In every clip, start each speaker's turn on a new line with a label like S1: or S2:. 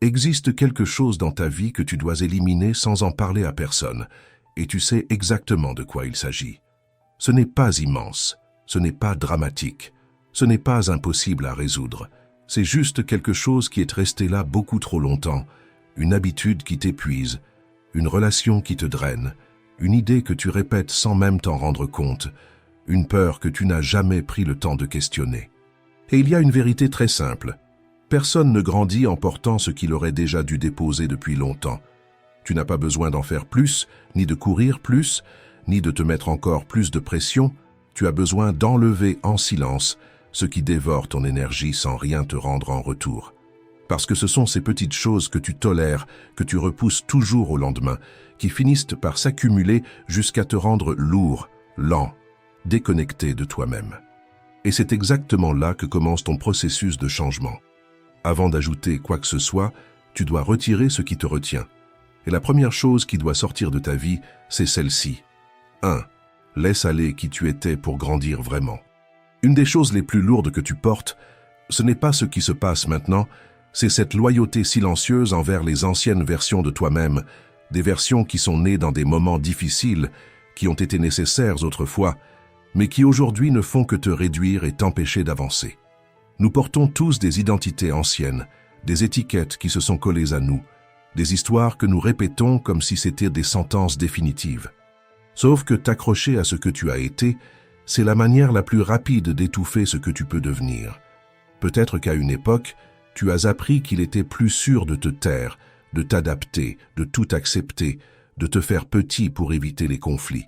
S1: Existe quelque chose dans ta vie que tu dois éliminer sans en parler à personne, et tu sais exactement de quoi il s'agit. Ce n'est pas immense, ce n'est pas dramatique, ce n'est pas impossible à résoudre. C'est juste quelque chose qui est resté là beaucoup trop longtemps, une habitude qui t'épuise, une relation qui te draine, une idée que tu répètes sans même t'en rendre compte, une peur que tu n'as jamais pris le temps de questionner. Et il y a une vérité très simple. Personne ne grandit en portant ce qu'il aurait déjà dû déposer depuis longtemps. Tu n'as pas besoin d'en faire plus, ni de courir plus, ni de te mettre encore plus de pression. Tu as besoin d'enlever en silence ce qui dévore ton énergie sans rien te rendre en retour. Parce que ce sont ces petites choses que tu tolères, que tu repousses toujours au lendemain, qui finissent par s'accumuler jusqu'à te rendre lourd, lent, déconnecté de toi-même. Et c'est exactement là que commence ton processus de changement. Avant d'ajouter quoi que ce soit, tu dois retirer ce qui te retient. Et la première chose qui doit sortir de ta vie, c'est celle-ci. 1. Laisse aller qui tu étais pour grandir vraiment. Une des choses les plus lourdes que tu portes, ce n'est pas ce qui se passe maintenant, c'est cette loyauté silencieuse envers les anciennes versions de toi-même, des versions qui sont nées dans des moments difficiles, qui ont été nécessaires autrefois, mais qui aujourd'hui ne font que te réduire et t'empêcher d'avancer. Nous portons tous des identités anciennes, des étiquettes qui se sont collées à nous, des histoires que nous répétons comme si c'était des sentences définitives. Sauf que t'accrocher à ce que tu as été, c'est la manière la plus rapide d'étouffer ce que tu peux devenir. Peut-être qu'à une époque, tu as appris qu'il était plus sûr de te taire, de t'adapter, de tout accepter, de te faire petit pour éviter les conflits.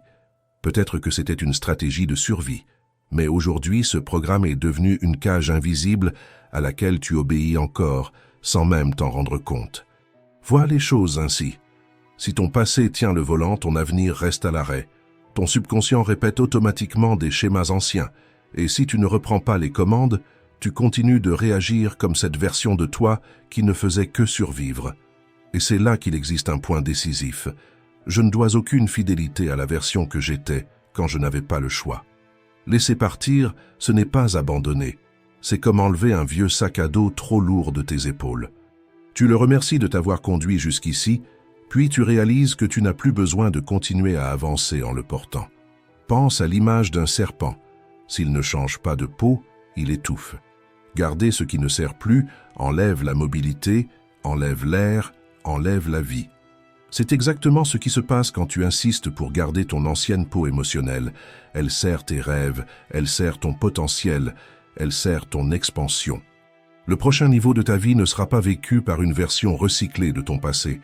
S1: Peut-être que c'était une stratégie de survie. Mais aujourd'hui, ce programme est devenu une cage invisible à laquelle tu obéis encore, sans même t'en rendre compte. Vois les choses ainsi. Si ton passé tient le volant, ton avenir reste à l'arrêt. Ton subconscient répète automatiquement des schémas anciens, et si tu ne reprends pas les commandes, tu continues de réagir comme cette version de toi qui ne faisait que survivre. Et c'est là qu'il existe un point décisif. Je ne dois aucune fidélité à la version que j'étais quand je n'avais pas le choix. Laisser partir, ce n'est pas abandonner. C'est comme enlever un vieux sac à dos trop lourd de tes épaules. Tu le remercies de t'avoir conduit jusqu'ici, puis tu réalises que tu n'as plus besoin de continuer à avancer en le portant. Pense à l'image d'un serpent. S'il ne change pas de peau, il étouffe. Garder ce qui ne sert plus enlève la mobilité, enlève l'air, enlève la vie. C'est exactement ce qui se passe quand tu insistes pour garder ton ancienne peau émotionnelle. Elle sert tes rêves, elle sert ton potentiel, elle sert ton expansion. Le prochain niveau de ta vie ne sera pas vécu par une version recyclée de ton passé,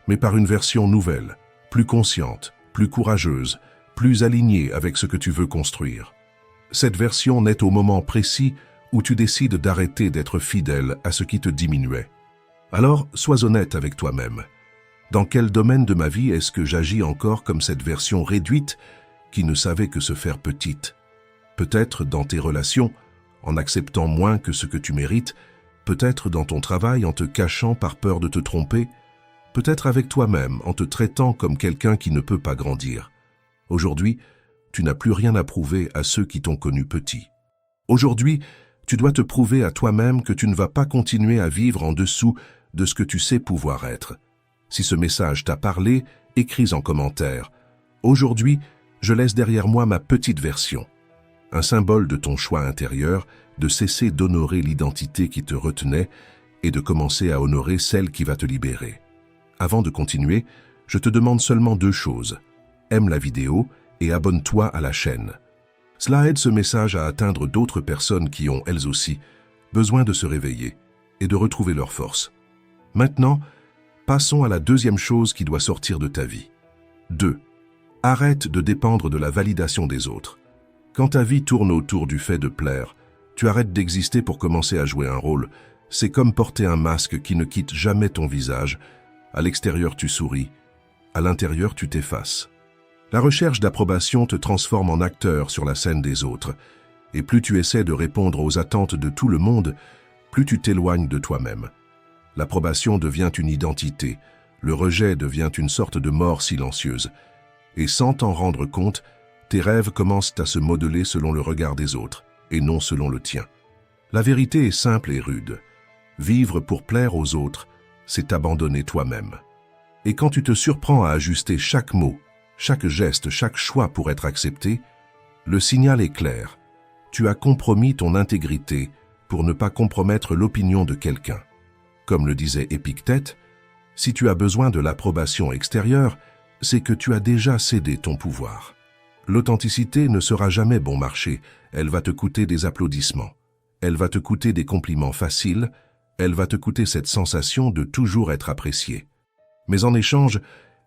S1: mais par une version nouvelle, plus consciente, plus courageuse, plus alignée avec ce que tu veux construire. Cette version naît au moment précis où tu décides d'arrêter d'être fidèle à ce qui te diminuait. Alors, sois honnête avec toi-même. Dans quel domaine de ma vie est-ce que j'agis encore comme cette version réduite qui ne savait que se faire petite? Peut-être dans tes relations, en acceptant moins que ce que tu mérites, peut-être dans ton travail en te cachant par peur de te tromper, peut-être avec toi-même en te traitant comme quelqu'un qui ne peut pas grandir. Aujourd'hui, tu n'as plus rien à prouver à ceux qui t'ont connu petit. Aujourd'hui, tu dois te prouver à toi-même que tu ne vas pas continuer à vivre en dessous de ce que tu sais pouvoir être. Si ce message t'a parlé, écris en commentaire. Aujourd'hui, je laisse derrière moi ma petite version. Un symbole de ton choix intérieur, de cesser d'honorer l'identité qui te retenait et de commencer à honorer celle qui va te libérer. Avant de continuer, je te demande seulement 2 choses. Aime la vidéo et abonne-toi à la chaîne. Cela aide ce message à atteindre d'autres personnes qui ont, elles aussi, besoin de se réveiller et de retrouver leur force. Maintenant, passons à la 2e chose qui doit sortir de ta vie. 2. Arrête de dépendre de la validation des autres. Quand ta vie tourne autour du fait de plaire, tu arrêtes d'exister pour commencer à jouer un rôle. C'est comme porter un masque qui ne quitte jamais ton visage. À l'extérieur, tu souris. À l'intérieur, tu t'effaces. La recherche d'approbation te transforme en acteur sur la scène des autres. Et plus tu essaies de répondre aux attentes de tout le monde, plus tu t'éloignes de toi-même. L'approbation devient une identité. Le rejet devient une sorte de mort silencieuse. Et sans t'en rendre compte, tes rêves commencent à se modeler selon le regard des autres, et non selon le tien. La vérité est simple et rude. Vivre pour plaire aux autres, c'est t'abandonner toi-même. Et quand tu te surprends à ajuster chaque mot, chaque geste, chaque choix pour être accepté, le signal est clair. Tu as compromis ton intégrité pour ne pas compromettre l'opinion de quelqu'un. Comme le disait Épictète, si tu as besoin de l'approbation extérieure, c'est que tu as déjà cédé ton pouvoir. L'authenticité ne sera jamais bon marché, elle va te coûter des applaudissements. Elle va te coûter des compliments faciles, elle va te coûter cette sensation de toujours être apprécié. Mais en échange,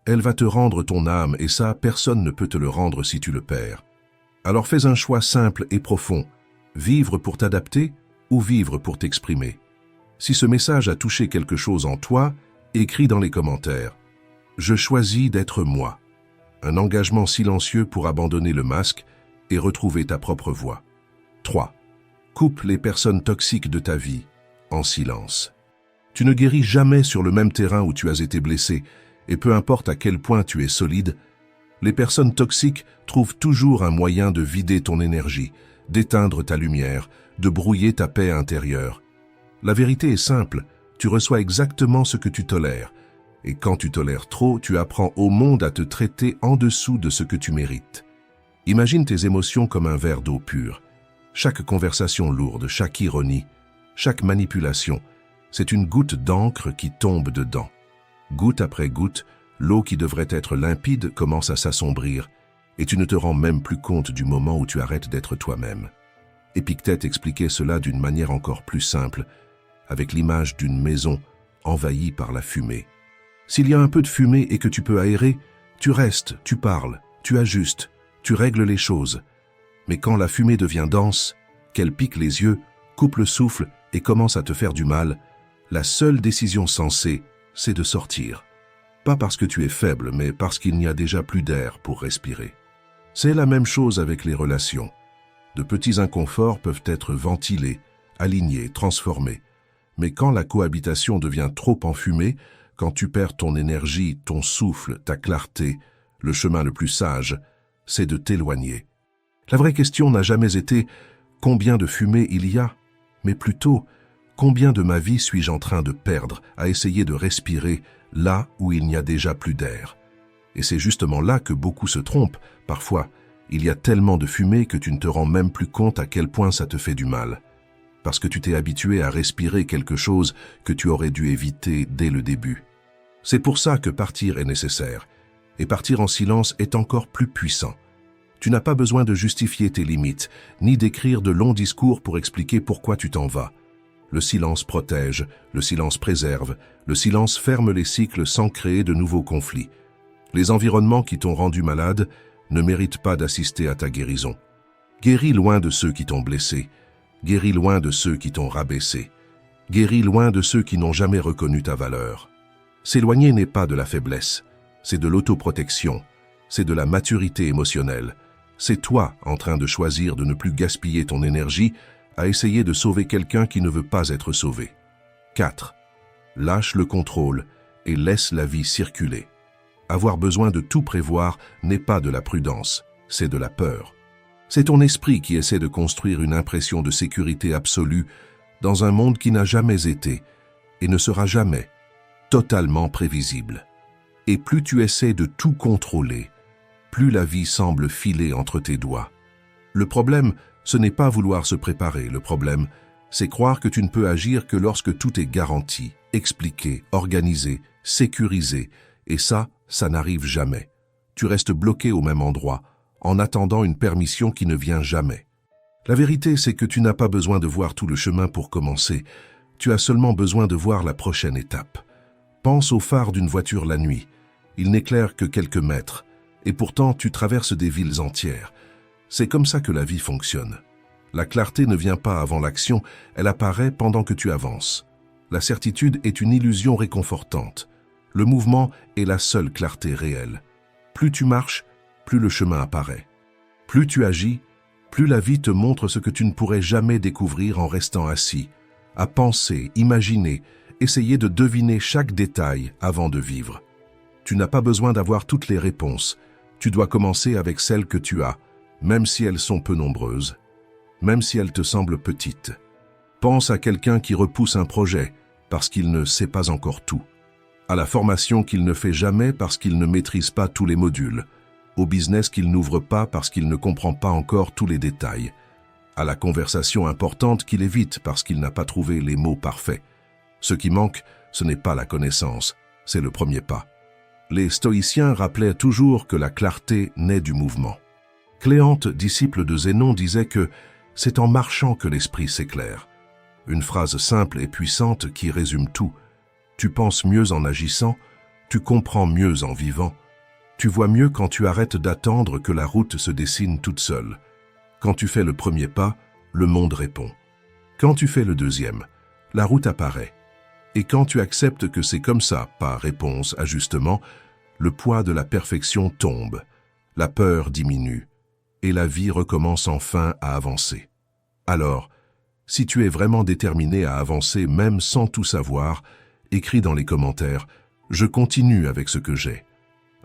S1: elle va te rendre ton âme et ça, personne ne peut te le rendre si tu le perds. Alors fais un choix simple et profond, vivre pour t'adapter ou vivre pour t'exprimer. Si ce message a touché quelque chose en toi, écris dans les commentaires. Je choisis d'être moi. Un engagement silencieux pour abandonner le masque et retrouver ta propre voix. 3. Coupe les personnes toxiques de ta vie en silence. Tu ne guéris jamais sur le même terrain où tu as été blessé, et peu importe à quel point tu es solide, les personnes toxiques trouvent toujours un moyen de vider ton énergie, d'éteindre ta lumière, de brouiller ta paix intérieure. La vérité est simple, tu reçois exactement ce que tu tolères, et quand tu tolères trop, tu apprends au monde à te traiter en dessous de ce que tu mérites. Imagine tes émotions comme un verre d'eau pure. Chaque conversation lourde, chaque ironie, chaque manipulation, c'est une goutte d'encre qui tombe dedans. Goutte après goutte, l'eau qui devrait être limpide commence à s'assombrir, et tu ne te rends même plus compte du moment où tu arrêtes d'être toi-même. Épictète expliquait cela d'une manière encore plus simple, avec l'image d'une maison envahie par la fumée. S'il y a un peu de fumée et que tu peux aérer, tu restes, tu parles, tu ajustes, tu règles les choses. Mais quand la fumée devient dense, qu'elle pique les yeux, coupe le souffle et commence à te faire du mal, la seule décision sensée, c'est de sortir. Pas parce que tu es faible, mais parce qu'il n'y a déjà plus d'air pour respirer. C'est la même chose avec les relations. De petits inconforts peuvent être ventilés, alignés, transformés. Mais quand la cohabitation devient trop enfumée, quand tu perds ton énergie, ton souffle, ta clarté, le chemin le plus sage, c'est de t'éloigner. La vraie question n'a jamais été « combien de fumée il y a ?», mais plutôt « combien de ma vie suis-je en train de perdre à essayer de respirer là où il n'y a déjà plus d'air ?» Et c'est justement là que beaucoup se trompent. Parfois, il y a tellement de fumée que tu ne te rends même plus compte à quel point ça te fait du mal. Parce que tu t'es habitué à respirer quelque chose que tu aurais dû éviter dès le début. C'est pour ça que partir est nécessaire. Et partir en silence est encore plus puissant. Tu n'as pas besoin de justifier tes limites, ni d'écrire de longs discours pour expliquer pourquoi tu t'en vas. Le silence protège, le silence préserve, le silence ferme les cycles sans créer de nouveaux conflits. Les environnements qui t'ont rendu malade ne méritent pas d'assister à ta guérison. Guéris loin de ceux qui t'ont blessé, guéris loin de ceux qui t'ont rabaissé, guéris loin de ceux qui n'ont jamais reconnu ta valeur. S'éloigner n'est pas de la faiblesse, c'est de l'autoprotection, c'est de la maturité émotionnelle. C'est toi en train de choisir de ne plus gaspiller ton énergie à essayer de sauver quelqu'un qui ne veut pas être sauvé. 4. Lâche le contrôle et laisse la vie circuler. Avoir besoin de tout prévoir n'est pas de la prudence, c'est de la peur. C'est ton esprit qui essaie de construire une impression de sécurité absolue dans un monde qui n'a jamais été et ne sera jamais totalement prévisible. Et plus tu essaies de tout contrôler, plus la vie semble filer entre tes doigts. Le problème, ce n'est pas vouloir se préparer. Le problème, c'est croire que tu ne peux agir que lorsque tout est garanti, expliqué, organisé, sécurisé. Et ça n'arrive jamais. Tu restes bloqué au même endroit, en attendant une permission qui ne vient jamais. La vérité, c'est que tu n'as pas besoin de voir tout le chemin pour commencer. Tu as seulement besoin de voir la prochaine étape. Pense au phare d'une voiture la nuit. Il n'éclaire que quelques mètres. Et pourtant, tu traverses des villes entières. C'est comme ça que la vie fonctionne. La clarté ne vient pas avant l'action, elle apparaît pendant que tu avances. La certitude est une illusion réconfortante. Le mouvement est la seule clarté réelle. Plus tu marches, plus le chemin apparaît. Plus tu agis, plus la vie te montre ce que tu ne pourrais jamais découvrir en restant assis, à penser, imaginer, essayer de deviner chaque détail avant de vivre. Tu n'as pas besoin d'avoir toutes les réponses. Tu dois commencer avec celles que tu as, même si elles sont peu nombreuses, même si elles te semblent petites. Pense à quelqu'un qui repousse un projet, parce qu'il ne sait pas encore tout, à la formation qu'il ne fait jamais parce qu'il ne maîtrise pas tous les modules, au business qu'il n'ouvre pas parce qu'il ne comprend pas encore tous les détails, à la conversation importante qu'il évite parce qu'il n'a pas trouvé les mots parfaits. Ce qui manque, ce n'est pas la connaissance, c'est le premier pas. Les stoïciens rappelaient toujours que la clarté naît du mouvement. Cléante, disciple de Zénon, disait que c'est en marchant que l'esprit s'éclaire. Une phrase simple et puissante qui résume tout. Tu penses mieux en agissant, tu comprends mieux en vivant, tu vois mieux quand tu arrêtes d'attendre que la route se dessine toute seule. Quand tu fais le premier pas, le monde répond. Quand tu fais le deuxième, la route apparaît. Et quand tu acceptes que c'est comme ça, par réponse, ajustement, le poids de la perfection tombe, la peur diminue, et la vie recommence enfin à avancer. Alors, si tu es vraiment déterminé à avancer même sans tout savoir, écris dans les commentaires « Je continue avec ce que j'ai ».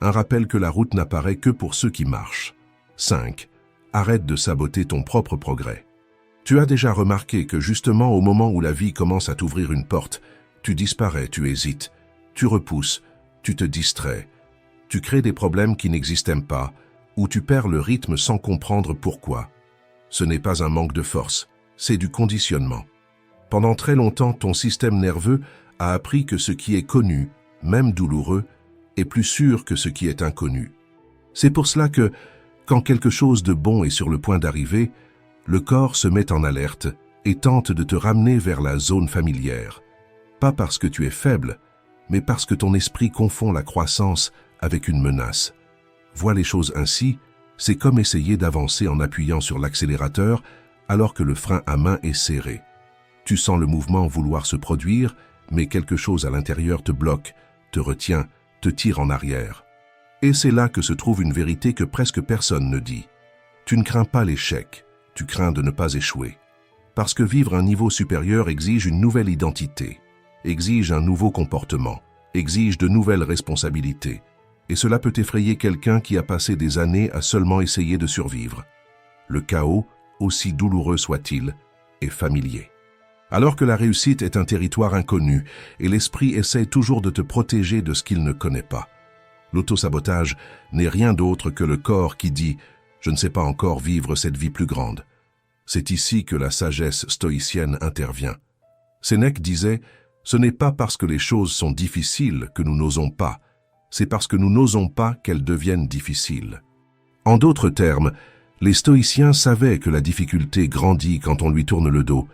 S1: Un rappel que la route n'apparaît que pour ceux qui marchent. 5. Arrête de saboter ton propre progrès. Tu as déjà remarqué que justement au moment où la vie commence à t'ouvrir une porte, tu disparais, tu hésites, tu repousses, tu te distrais, tu crées des problèmes qui n'existent pas, ou tu perds le rythme sans comprendre pourquoi. Ce n'est pas un manque de force, c'est du conditionnement. Pendant très longtemps, ton système nerveux a appris que ce qui est connu, même douloureux, est plus sûr que ce qui est inconnu. C'est pour cela que, quand quelque chose de bon est sur le point d'arriver, le corps se met en alerte et tente de te ramener vers la zone familière. Pas parce que tu es faible, mais parce que ton esprit confond la croissance avec une menace. Vois les choses ainsi, c'est comme essayer d'avancer en appuyant sur l'accélérateur alors que le frein à main est serré. Tu sens le mouvement vouloir se produire, mais quelque chose à l'intérieur te bloque, te retient, te tire en arrière. Et c'est là que se trouve une vérité que presque personne ne dit. Tu ne crains pas l'échec, tu crains de ne pas échouer. Parce que vivre un niveau supérieur exige une nouvelle identité, exige un nouveau comportement, exige de nouvelles responsabilités. Et cela peut effrayer quelqu'un qui a passé des années à seulement essayer de survivre. Le chaos, aussi douloureux soit-il, est familier. Alors que la réussite est un territoire inconnu et l'esprit essaie toujours de te protéger de ce qu'il ne connaît pas. L'autosabotage n'est rien d'autre que le corps qui dit « Je ne sais pas encore vivre cette vie plus grande ». C'est ici que la sagesse stoïcienne intervient. Sénèque disait « Ce n'est pas parce que les choses sont difficiles que nous n'osons pas, c'est parce que nous n'osons pas qu'elles deviennent difficiles. » En d'autres termes, les stoïciens savaient que la difficulté grandit quand on lui tourne le dos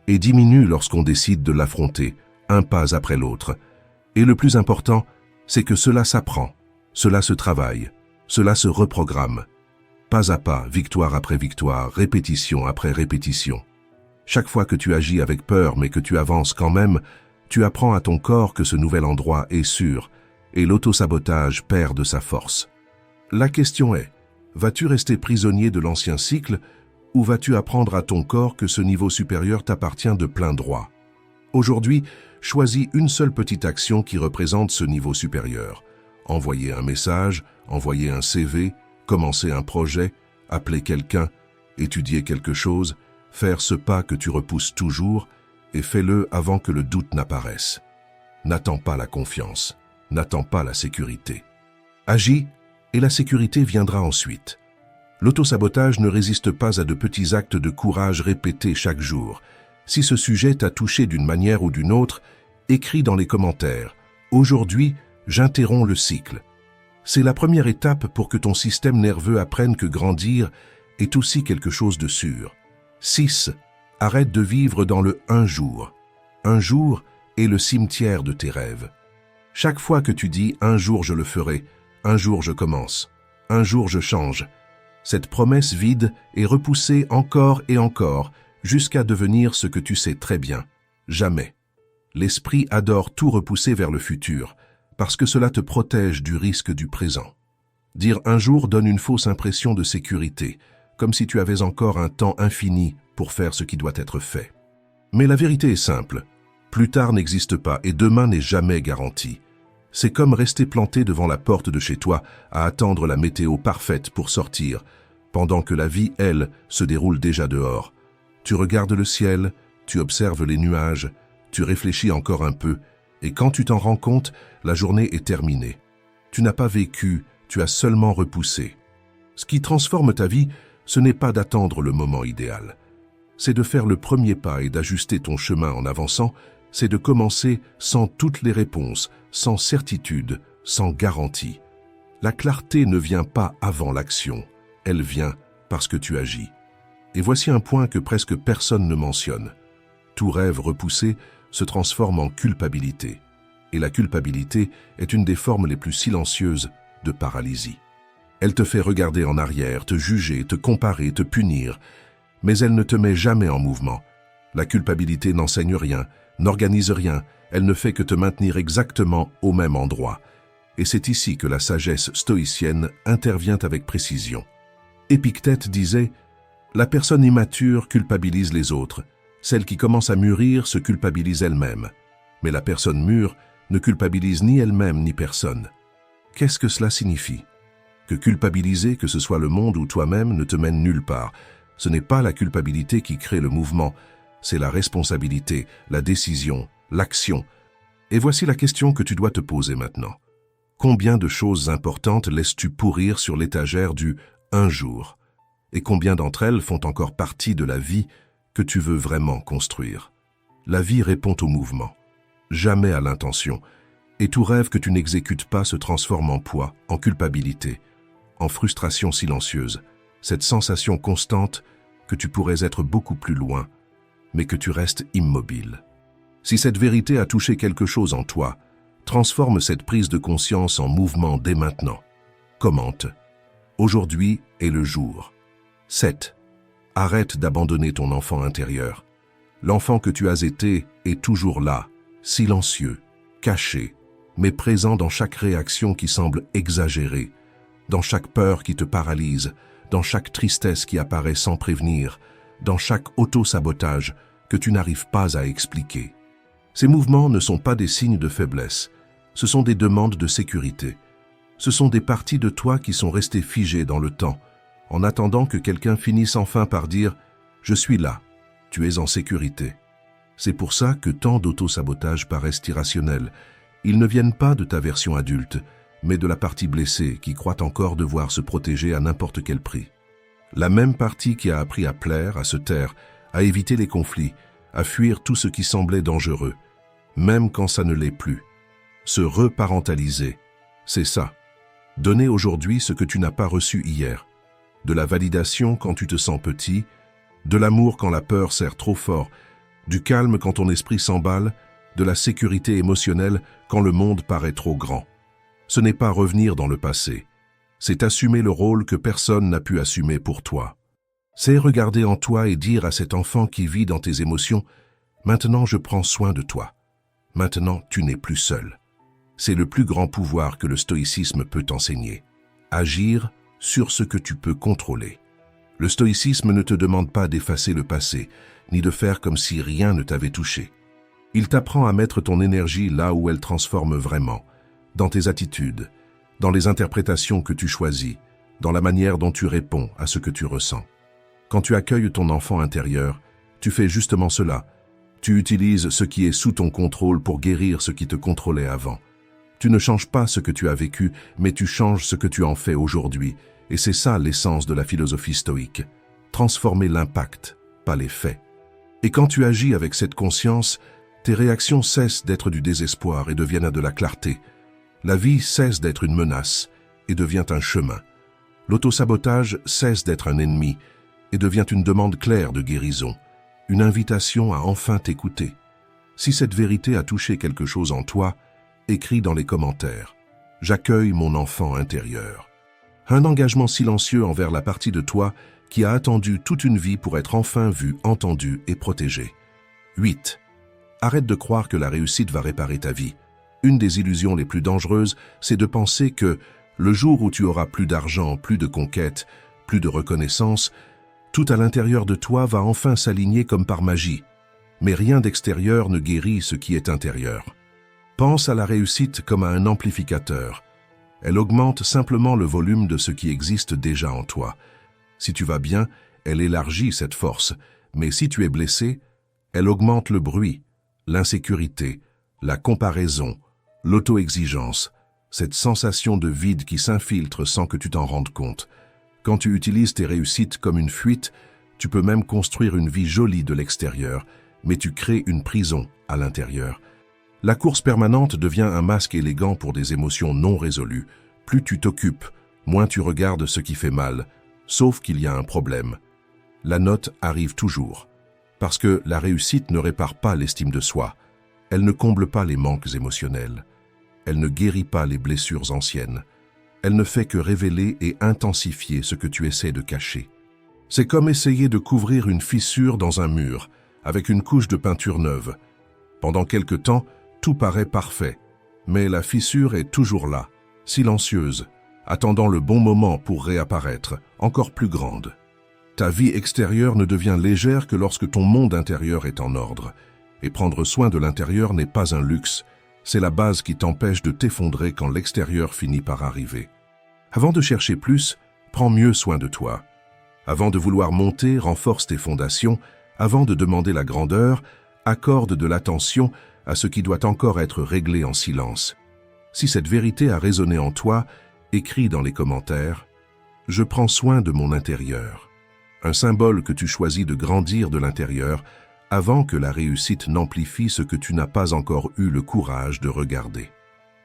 S1: et diminue lorsqu'on décide de l'affronter, un pas après l'autre. Et le plus important, c'est que cela s'apprend, cela se travaille, cela se reprogramme. Pas à pas, victoire après victoire, répétition après répétition. Chaque fois que tu agis avec peur mais que tu avances quand même, tu apprends à ton corps que ce nouvel endroit est sûr et l'autosabotage perd de sa force. La question est, vas-tu rester prisonnier de l'ancien cycle ou vas-tu apprendre à ton corps que ce niveau supérieur t'appartient de plein droit? Aujourd'hui, choisis une seule petite action qui représente ce niveau supérieur. Envoyer un message, envoyer un CV, commencer un projet, appeler quelqu'un, étudier quelque chose, faire ce pas que tu repousses toujours et fais-le avant que le doute n'apparaisse. N'attends pas la confiance, n'attends pas la sécurité. Agis et la sécurité viendra ensuite. L'autosabotage ne résiste pas à de petits actes de courage répétés chaque jour. Si ce sujet t'a touché d'une manière ou d'une autre, écris dans les commentaires « Aujourd'hui, j'interromps le cycle ». C'est la première étape pour que ton système nerveux apprenne que grandir est aussi quelque chose de sûr. 6. Arrête de vivre dans le « un jour ». Un jour est le cimetière de tes rêves. Chaque fois que tu dis « un jour je le ferai »,« un jour je commence »,« un jour je change », cette promesse vide est repoussée encore et encore jusqu'à devenir ce que tu sais très bien. Jamais. L'esprit adore tout repousser vers le futur parce que cela te protège du risque du présent. Dire un jour donne une fausse impression de sécurité, comme si tu avais encore un temps infini pour faire ce qui doit être fait. Mais la vérité est simple. Plus tard n'existe pas et demain n'est jamais garanti. C'est comme rester planté devant la porte de chez toi à attendre la météo parfaite pour sortir, pendant que la vie, elle, se déroule déjà dehors. Tu regardes le ciel, tu observes les nuages, Tu réfléchis encore un peu, et quand tu t'en rends compte, la journée est terminée. Tu n'as pas vécu, tu as seulement repoussé. Ce qui transforme ta vie, ce n'est pas d'attendre le moment idéal. C'est de faire le premier pas et d'ajuster ton chemin en avançant, c'est de commencer sans toutes les réponses, sans certitude, sans garantie. La clarté ne vient pas avant l'action, elle vient parce que tu agis. Et voici un point que presque personne ne mentionne. Tout rêve repoussé se transforme en culpabilité. Et la culpabilité est une des formes les plus silencieuses de paralysie. Elle te fait regarder en arrière, te juger, te comparer, te punir, mais elle ne te met jamais en mouvement. La culpabilité n'enseigne rien, n'organise rien, elle ne fait que te maintenir exactement au même endroit. Et c'est ici que la sagesse stoïcienne intervient avec précision. Épictète disait « La personne immature culpabilise les autres, celle qui commence à mûrir se culpabilise elle-même. Mais la personne mûre ne culpabilise ni elle-même ni personne. » Qu'est-ce que cela signifie? Que culpabiliser, que ce soit le monde ou toi-même, ne te mène nulle part. Ce n'est pas la culpabilité qui crée le mouvement, c'est la responsabilité, la décision, l'action. Et voici la question que tu dois te poser maintenant. Combien de choses importantes laisses-tu pourrir sur l'étagère du « un jour » et combien d'entre elles font encore partie de la vie que tu veux vraiment construire? La vie répond au mouvement, jamais à l'intention, et tout rêve que tu n'exécutes pas se transforme en poids, en culpabilité, en frustration silencieuse, cette sensation constante que tu pourrais être beaucoup plus loin, mais que tu restes immobile. Si cette vérité a touché quelque chose en toi, transforme cette prise de conscience en mouvement dès maintenant. Commente. Aujourd'hui est le jour. 7. Arrête d'abandonner ton enfant intérieur. L'enfant que tu as été est toujours là, silencieux, caché, mais présent dans chaque réaction qui semble exagérée, dans chaque peur qui te paralyse, dans chaque tristesse qui apparaît sans prévenir, dans chaque auto-sabotage que tu n'arrives pas à expliquer. Ces mouvements ne sont pas des signes de faiblesse, ce sont des demandes de sécurité. Ce sont des parties de toi qui sont restées figées dans le temps, en attendant que quelqu'un finisse enfin par dire « Je suis là, tu es en sécurité ». C'est pour ça que tant d'auto-sabotages paraissent irrationnels. Ils ne viennent pas de ta version adulte, mais de la partie blessée qui croit encore devoir se protéger à n'importe quel prix. La même partie qui a appris à plaire, à se taire, à éviter les conflits, à fuir tout ce qui semblait dangereux, même quand ça ne l'est plus. Se reparentaliser, c'est ça. Donner aujourd'hui ce que tu n'as pas reçu hier. De la validation quand tu te sens petit, de l'amour quand la peur serre trop fort, du calme quand ton esprit s'emballe, de la sécurité émotionnelle quand le monde paraît trop grand. Ce n'est pas revenir dans le passé, c'est assumer le rôle que personne n'a pu assumer pour toi. C'est regarder en toi et dire à cet enfant qui vit dans tes émotions « Maintenant je prends soin de toi. Maintenant tu n'es plus seul. » C'est le plus grand pouvoir que le stoïcisme peut t'enseigner. Agir sur ce que tu peux contrôler. Le stoïcisme ne te demande pas d'effacer le passé, ni de faire comme si rien ne t'avait touché. Il t'apprend à mettre ton énergie là où elle transforme vraiment, dans tes attitudes, dans les interprétations que tu choisis, dans la manière dont tu réponds à ce que tu ressens. Quand tu accueilles ton enfant intérieur, tu fais justement cela. Tu utilises ce qui est sous ton contrôle pour guérir ce qui te contrôlait avant. Tu ne changes pas ce que tu as vécu, mais tu changes ce que tu en fais aujourd'hui. Et c'est ça l'essence de la philosophie stoïque. Transformer l'impact, pas les faits. Et quand tu agis avec cette conscience, tes réactions cessent d'être du désespoir et deviennent de la clarté. La vie cesse d'être une menace et devient un chemin. L'autosabotage cesse d'être un ennemi et devient une demande claire de guérison, une invitation à enfin t'écouter. Si cette vérité a touché quelque chose en toi, écris dans les commentaires « J'accueille mon enfant intérieur ». Un engagement silencieux envers la partie de toi qui a attendu toute une vie pour être enfin vue, entendue et protégée. 8. Arrête de croire que la réussite va réparer ta vie. Une des illusions les plus dangereuses, c'est de penser que le jour où tu auras plus d'argent, plus de conquêtes, plus de reconnaissance, tout à l'intérieur de toi va enfin s'aligner comme par magie. Mais rien d'extérieur ne guérit ce qui est intérieur. Pense à la réussite comme à un amplificateur. Elle augmente simplement le volume de ce qui existe déjà en toi. Si tu vas bien, elle élargit cette force, mais si tu es blessé, elle augmente le bruit, l'insécurité, la comparaison, l'auto-exigence, cette sensation de vide qui s'infiltre sans que tu t'en rendes compte. Quand tu utilises tes réussites comme une fuite, tu peux même construire une vie jolie de l'extérieur, mais tu crées une prison à l'intérieur. La course permanente devient un masque élégant pour des émotions non résolues. Plus tu t'occupes, moins tu regardes ce qui fait mal, sauf qu'il y a un problème. La note arrive toujours, parce que la réussite ne répare pas l'estime de soi. Elle ne comble pas les manques émotionnels. Elle ne guérit pas les blessures anciennes. Elle ne fait que révéler et intensifier ce que tu essaies de cacher. C'est comme essayer de couvrir une fissure dans un mur, avec une couche de peinture neuve. Pendant quelque temps, tout paraît parfait, mais la fissure est toujours là, silencieuse, attendant le bon moment pour réapparaître, encore plus grande. Ta vie extérieure ne devient légère que lorsque ton monde intérieur est en ordre. Et prendre soin de l'intérieur n'est pas un luxe, c'est la base qui t'empêche de t'effondrer quand l'extérieur finit par arriver. Avant de chercher plus, prends mieux soin de toi. Avant de vouloir monter, renforce tes fondations. Avant de demander la grandeur, accorde de l'attention à ce qui doit encore être réglé en silence. Si cette vérité a résonné en toi, écris dans les commentaires « Je prends soin de mon intérieur », un symbole que tu choisis de grandir de l'intérieur avant que la réussite n'amplifie ce que tu n'as pas encore eu le courage de regarder.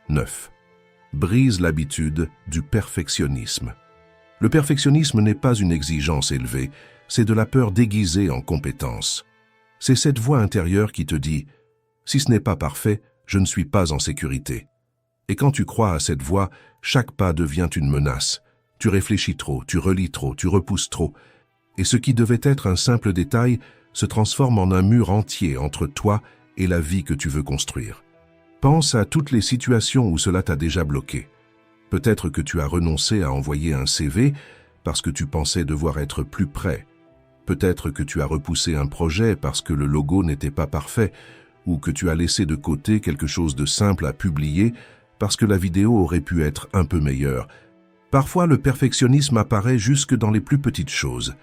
S1: 9. Brise l'habitude du perfectionnisme. Le perfectionnisme n'est pas une exigence élevée, c'est de la peur déguisée en compétence. C'est cette voix intérieure qui te dit « Si ce n'est pas parfait, je ne suis pas en sécurité ». Et quand tu crois à cette voix, chaque pas devient une menace. Tu réfléchis trop, tu relis trop, tu repousses trop. Et ce qui devait être un simple détail se transforme en un mur entier entre toi et la vie que tu veux construire. Pense à toutes les situations où cela t'a déjà bloqué. Peut-être que tu as renoncé à envoyer un CV parce que tu pensais devoir être plus près. Peut-être que tu as repoussé un projet parce que le logo n'était pas parfait, ou que tu as laissé de côté quelque chose de simple à publier parce que la vidéo aurait pu être un peu meilleure. Parfois, le perfectionnisme apparaît jusque dans les plus petites choses.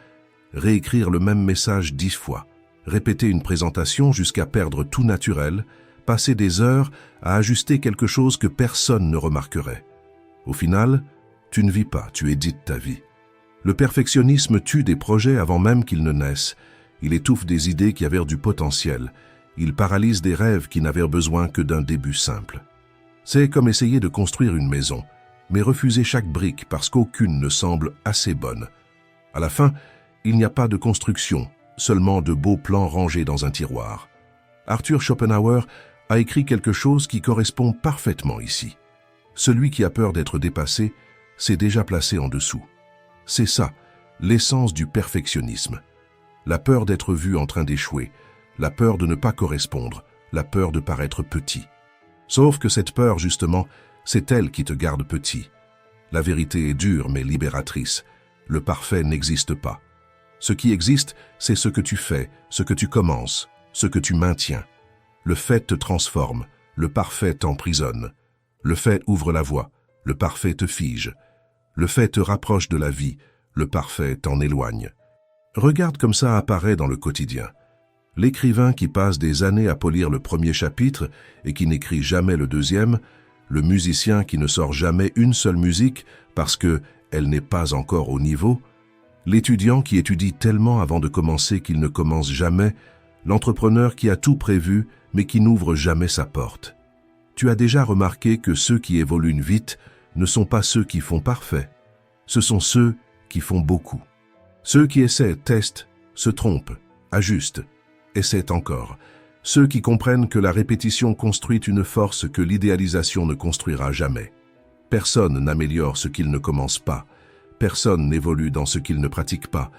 S1: Réécrire le même message 10 fois, répéter une présentation jusqu'à perdre tout naturel, passer des heures à ajuster quelque chose que personne ne remarquerait. Au final, tu ne vis pas, tu édites ta vie. Le perfectionnisme tue des projets avant même qu'ils ne naissent. Il étouffe des idées qui avaient du potentiel. Il paralyse des rêves qui n'avaient besoin que d'un début simple. C'est comme essayer de construire une maison, mais refuser chaque brique parce qu'aucune ne semble assez bonne. À la fin, il n'y a pas de construction, seulement de beaux plans rangés dans un tiroir. Arthur Schopenhauer a écrit quelque chose qui correspond parfaitement ici. Celui qui a peur d'être dépassé s'est déjà placé en dessous. C'est ça, l'essence du perfectionnisme. La peur d'être vu en train d'échouer, la peur de ne pas correspondre, la peur de paraître petit. Sauf que cette peur, justement, c'est elle qui te garde petit. La vérité est dure mais libératrice. Le parfait n'existe pas. Ce qui existe, c'est ce que tu fais, ce que tu commences, ce que tu maintiens. Le fait te transforme, le parfait t'emprisonne. Le fait ouvre la voie, le parfait te fige. Le fait te rapproche de la vie, le parfait t'en éloigne. Regarde comme ça apparaît dans le quotidien. L'écrivain qui passe des années à polir le premier chapitre et qui n'écrit jamais le deuxième, le musicien qui ne sort jamais une seule musique parce qu'elle n'est pas encore au niveau, l'étudiant qui étudie tellement avant de commencer qu'il ne commence jamais, l'entrepreneur qui a tout prévu mais qui n'ouvre jamais sa porte. Tu as déjà remarqué que ceux qui évoluent vite ne sont pas ceux qui font parfait. Ce sont ceux qui font beaucoup. Ceux qui essaient, testent, se trompent, ajustent, essaient encore. Ceux qui comprennent que la répétition construit une force que l'idéalisation ne construira jamais. Personne n'améliore ce qu'il ne commence pas. Personne n'évolue dans ce qu'il ne pratique pas.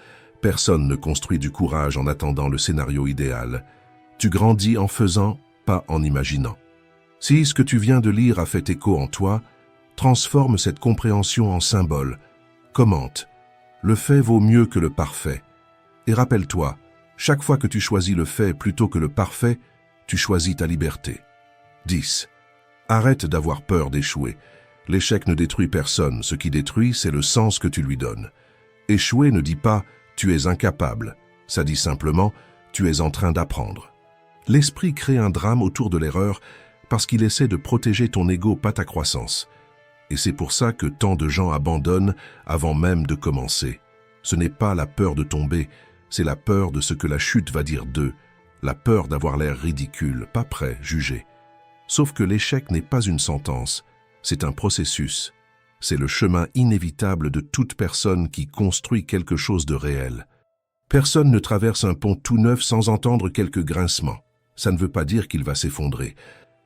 S1: Personne ne construit du courage en attendant le scénario idéal. Tu grandis en faisant, pas en imaginant. Si ce que tu viens de lire a fait écho en toi, transforme cette compréhension en symbole. Commente. Le fait vaut mieux que le parfait. Et rappelle-toi, chaque fois que tu choisis le fait plutôt que le parfait, tu choisis ta liberté. 10. Arrête d'avoir peur d'échouer. L'échec ne détruit personne, ce qui détruit, c'est le sens que tu lui donnes. Échouer ne dit pas « tu es incapable », ça dit simplement « tu es en train d'apprendre ». L'esprit crée un drame autour de l'erreur parce qu'il essaie de protéger ton ego, pas ta croissance. Et c'est pour ça que tant de gens abandonnent avant même de commencer. Ce n'est pas la peur de tomber, c'est la peur de ce que la chute va dire d'eux, la peur d'avoir l'air ridicule, pas prêt, jugé. Sauf que l'échec n'est pas une sentence, c'est un processus. C'est le chemin inévitable de toute personne qui construit quelque chose de réel. Personne ne traverse un pont tout neuf sans entendre quelques grincements. Ça ne veut pas dire qu'il va s'effondrer.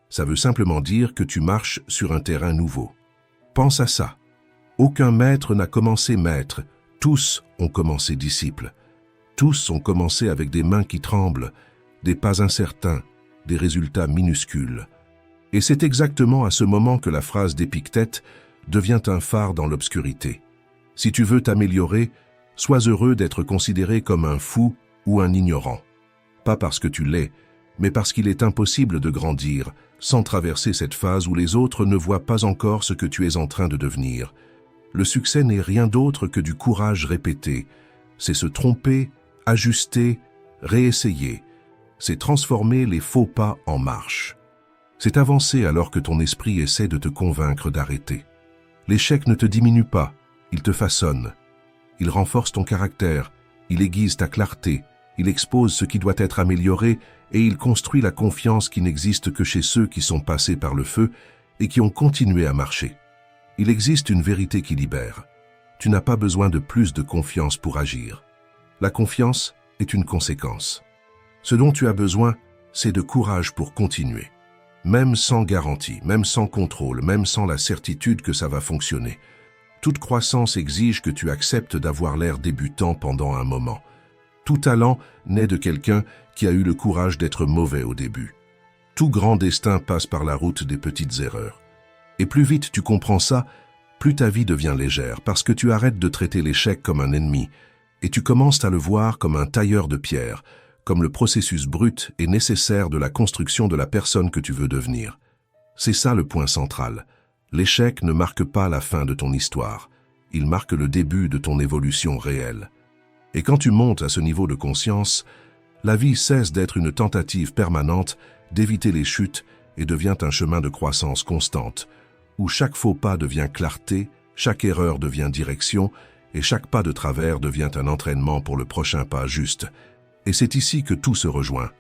S1: Ça veut simplement dire que tu marches sur un terrain nouveau. Pense à ça. Aucun maître n'a commencé maître. Tous ont commencé disciples. Tous ont commencé avec des mains qui tremblent, des pas incertains, des résultats minuscules. Et c'est exactement à ce moment que la phrase d'Épictète devient un phare dans l'obscurité. Si tu veux t'améliorer, sois heureux d'être considéré comme un fou ou un ignorant. Pas parce que tu l'es, mais parce qu'il est impossible de grandir sans traverser cette phase où les autres ne voient pas encore ce que tu es en train de devenir. Le succès n'est rien d'autre que du courage répété. C'est se tromper, ajuster, réessayer. C'est transformer les faux pas en marche. C'est avancer alors que ton esprit essaie de te convaincre d'arrêter. L'échec ne te diminue pas, il te façonne. Il renforce ton caractère, il aiguise ta clarté, il expose ce qui doit être amélioré et il construit la confiance qui n'existe que chez ceux qui sont passés par le feu et qui ont continué à marcher. Il existe une vérité qui libère. Tu n'as pas besoin de plus de confiance pour agir. La confiance est une conséquence. Ce dont tu as besoin, c'est de courage pour continuer. Même sans garantie, même sans contrôle, même sans la certitude que ça va fonctionner. Toute croissance exige que tu acceptes d'avoir l'air débutant pendant un moment. Tout talent naît de quelqu'un qui a eu le courage d'être mauvais au début. Tout grand destin passe par la route des petites erreurs. Et plus vite tu comprends ça, plus ta vie devient légère, parce que tu arrêtes de traiter l'échec comme un ennemi, et tu commences à le voir comme un tailleur de pierre, comme le processus brut et nécessaire de la construction de la personne que tu veux devenir. C'est ça le point central. L'échec ne marque pas la fin de ton histoire, il marque le début de ton évolution réelle. Et quand tu montes à ce niveau de conscience, la vie cesse d'être une tentative permanente d'éviter les chutes et devient un chemin de croissance constante, où chaque faux pas devient clarté, chaque erreur devient direction, et chaque pas de travers devient un entraînement pour le prochain pas juste. Et c'est ici que tout se rejoint.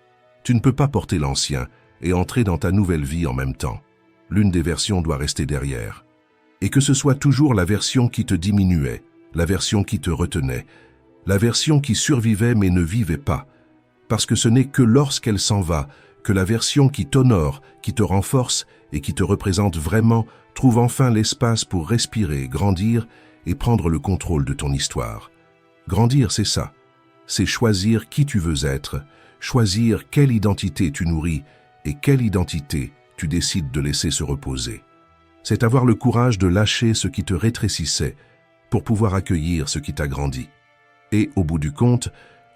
S1: Tu ne peux pas porter l'ancien et entrer dans ta nouvelle vie en même temps. L'une des versions doit rester derrière. Et que ce soit toujours la version qui te diminuait, la version qui te retenait, la version qui survivait mais ne vivait pas. Parce que ce n'est que lorsqu'elle s'en va que la version qui t'honore, qui te renforce et qui te représente vraiment trouve enfin l'espace pour respirer, grandir et prendre le contrôle de ton histoire. Grandir, c'est ça. C'est choisir qui tu veux être, choisir quelle identité tu nourris et quelle identité tu décides de laisser se reposer. C'est avoir le courage de lâcher ce qui te rétrécissait pour pouvoir accueillir ce qui t'a grandi. Et au bout du compte,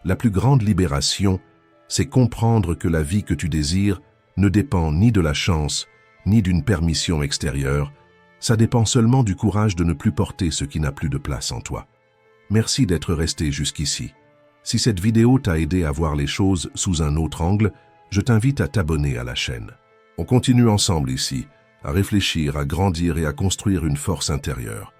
S1: la plus grande libération, c'est comprendre que la vie que tu désires ne dépend ni de la chance, ni d'une permission extérieure. Ça dépend seulement du courage de ne plus porter ce qui n'a plus de place en toi. Merci d'être resté jusqu'ici. Si cette vidéo t'a aidé à voir les choses sous un autre angle, je t'invite à t'abonner à la chaîne. On continue ensemble ici, à réfléchir, à grandir et à construire une force intérieure.